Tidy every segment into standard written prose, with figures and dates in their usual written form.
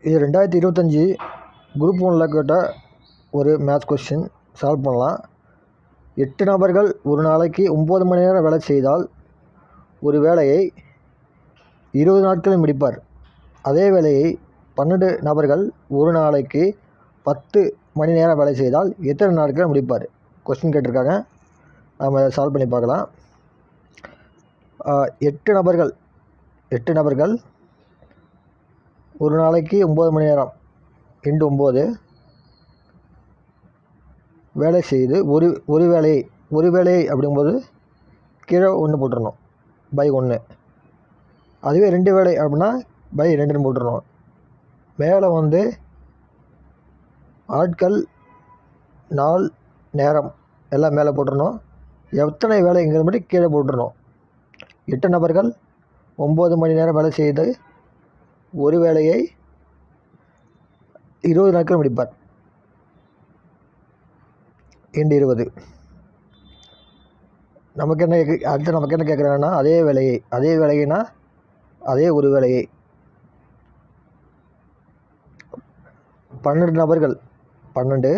இது 2025 குரூப் 1ல் கேட்ட ஒரு மேத்ஸ் கொஸ்டின். சால்வ் பண்ணலாம். 8 நபர்கள் ஒரு நாளைக்கு 9 மணி நேரம் வேலை செய்தால் ஒரு வேலையை 20 நாட்களில் முடிப்பார். அதே வேலையை 12 நபர்கள் ஒரு நாளைக்கு 10 மணி நேரம் வேலை செய்தால் எத்தனை நாட்களில் முடிப்பார்? கொஸ்டின் கேட்டிருக்காங்க. நம்ம அதை சால்வ் பண்ணி பார்க்கலாம். 8 நபர்கள் ஒரு நாளைக்கு 9 மணி நேரம் இன்டு 9 வேலை செய்து ஒரு வேலையை அப்படிங்கும்போது கீழே 1 போட்டுடணும், பை 1. அதுவே 2 வேலை அப்படின்னா பை 2ன்னு போட்டுடணும். மேலே வந்து ஆட்கள், நாள், நேரம் எல்லாம் மேலே போட்டுடணும். எத்தனை வேலைங்கிறது மட்டும் கீழே போட்டுடணும். 8 நபர்கள் 9 மணி நேரம் வேலை செய்து ஒரு வேலையை 20 நாட்கள் முடிப்பார். இன்டு 20. நமக்கு என்ன கேட்குறாங்கன்னா அதே வேலையினா அதே ஒரு வேலையை 12 நபர்கள் 12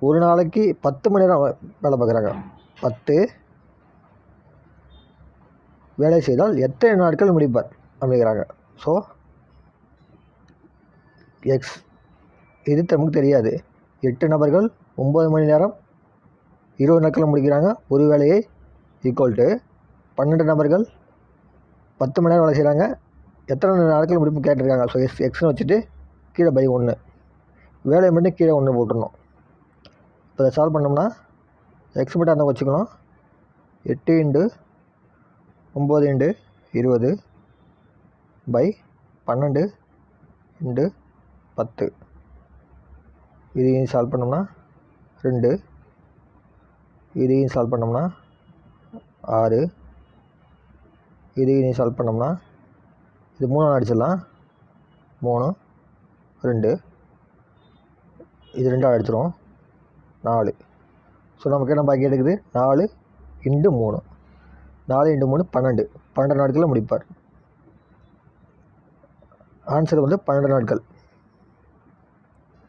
ஒரு நாளைக்கு 10 மணி நேரம் வேலை பார்க்குறாங்க. 10 வேலை செய்தால் எத்தனை நாட்கள் முடிப்பார் அப்படிங்கிறாங்க. ஸோ எக்ஸ் இது நமக்கு தெரியாது. 8 நபர்கள் 9 மணி நேரம் 20 நாட்களில் முடிக்கிறாங்க ஒரு வேலையை ஈக்குவல் டு 12 நபர்கள் 10 மணி நேரம் வேலை செய்கிறாங்க, எத்தனை நாட்கள் முடிப்பு கேட்டிருக்காங்க. ஸோ எக்ஸ்னு வச்சுட்டு கீழே பை 1, வேலையை மட்டும் கீழே 1 போட்டுடணும். இப்போ இதை சால்வ் பண்ணோம்னா எக்ஸ் மட்டும் அந்த வச்சுக்கணும். 8 இன்டு 9 இன்டு 20 பை 12 இன்டு 10. இதையும் சால்வ் பண்ணோம்னா 2, இதையும் சால்வ் பண்ணோம்னா 6, இதையும் சால்வ் பண்ணோம்னா இது 3 அடிச்சிடலாம். 3 2 இது 2 அடிச்சிடும் 4. ஸோ நமக்கு என்ன பாக்கி எடுக்குது 4 இன்டு 3. 4 இன்டு 3 12 நாட்களில் முடிப்பார். ஆன்சர் வந்து 12 நாட்கள்.